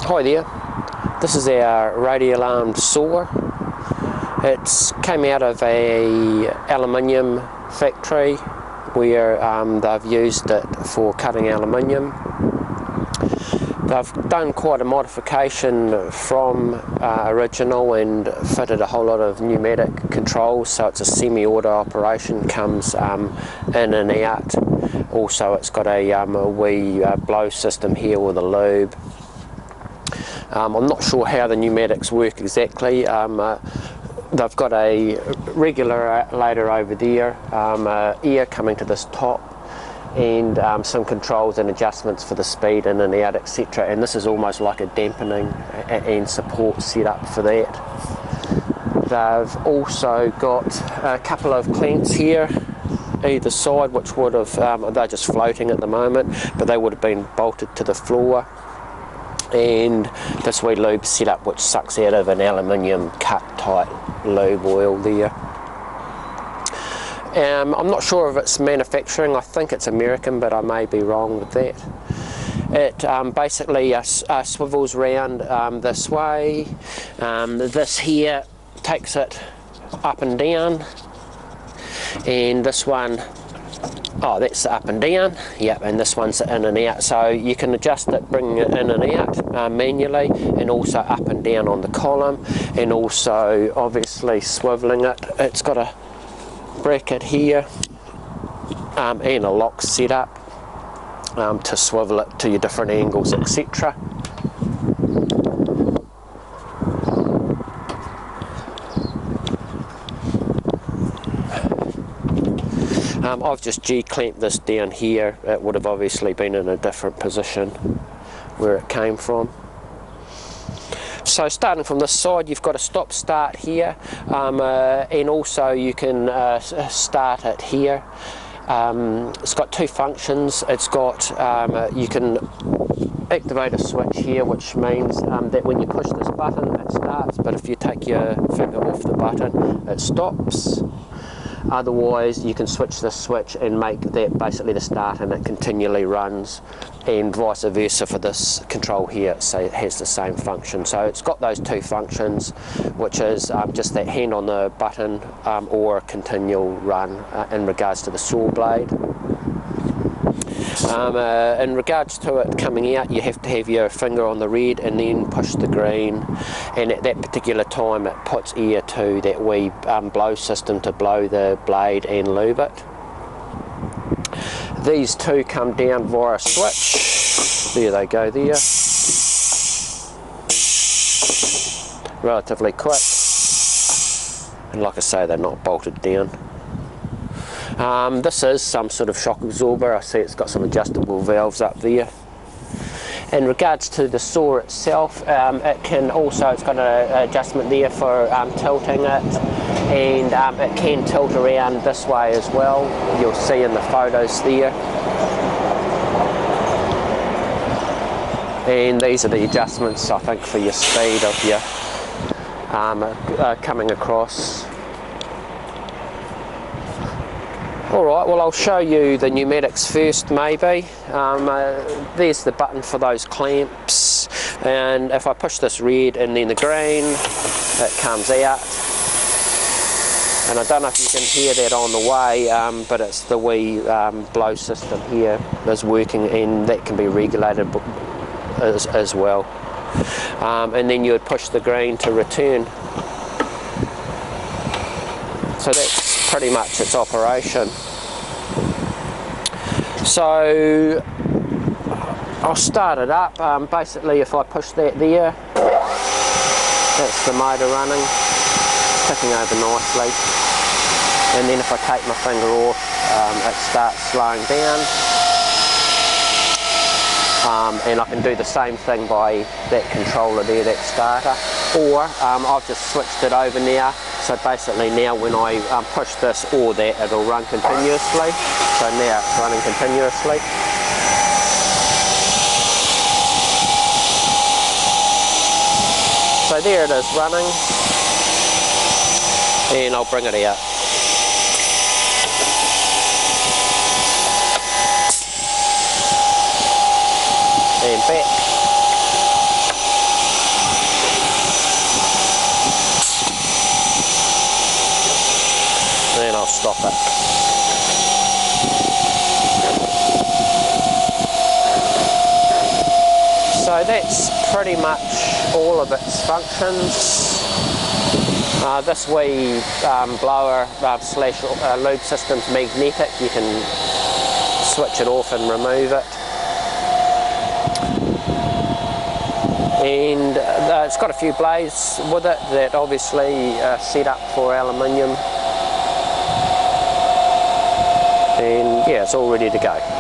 Hi there, this is our radial armed saw. It came out of a aluminium factory where they've used it for cutting aluminium. They've done quite a modification from original and fitted a whole lot of pneumatic controls, so it's a semi-auto operation, comes in and out. Also it's got a wee blow system here with a lube. I'm not sure how the pneumatics work exactly. They've got a regulator over there, air coming to this top, and some controls and adjustments for the speed in and out, etc. And this is almost like a dampening and support setup for that. They've also got a couple of clamps here either side, which would have, they're just floating at the moment, but they would have been bolted to the floor. And this wee lube setup which sucks out of an aluminium cut tight lube oil there. I'm not sure of its manufacturing. I think it's American, but I may be wrong with that. It basically swivels round this way. This here takes it up and down, and this one, oh, that's up and down, yep, and this one's in and out. So you can adjust it, bringing it in and out manually, and also up and down on the column, and also obviously swiveling it. It's got a bracket here and a lock set up to swivel it to your different angles, etc. I've just G-clamped this down here. It would have obviously been in a different position where it came from. So starting from this side, you've got a stop start here, and also you can start it here. It's got two functions. It's got, you can activate a switch here, which means that when you push this button it starts, but if you take your finger off the button it stops. Otherwise you can switch this switch and make that basically the start, and it continually runs, and vice versa for this control here, so it has the same function. So it's got those two functions, which is just that hand on the button or a continual run in regards to the saw blade. In regards to it coming out, you have to have your finger on the red and then push the green, and at that particular time it puts air to that wee blow system to blow the blade and lube it. These two come down via a switch. There they go there. Relatively quick, and like I say, they're not bolted down. This is some sort of shock absorber. I see it's got some adjustable valves up there. In regards to the saw itself, it can also, it's got an adjustment there for tilting it, and it can tilt around this way as well. You'll see in the photos there. And these are the adjustments, I think, for your speed of your coming across. Alright, well I'll show you the pneumatics first maybe. There's the button for those clamps, and if I push this red and then the green, it comes out. And I don't know if you can hear that on the way, but it's the wee blow system here is working, and that can be regulated as well. And then you would push the green to return. So that's pretty much its operation. So I'll start it up. Basically if I push that there, that's the motor running, ticking over nicely, and then if I take my finger off, it starts slowing down. And I can do the same thing by that controller there, that starter, or I've just switched it over now, so basically now when I push this or that, it'll run continuously. So now it's running continuously. So there it is running, and I'll bring it out. And back. stop it. So that's pretty much all of its functions. This wee blower slash lube system's magnetic. You can switch it off and remove it. And it's got a few blades with it that obviously are set up for aluminium. And yeah, it's all ready to go.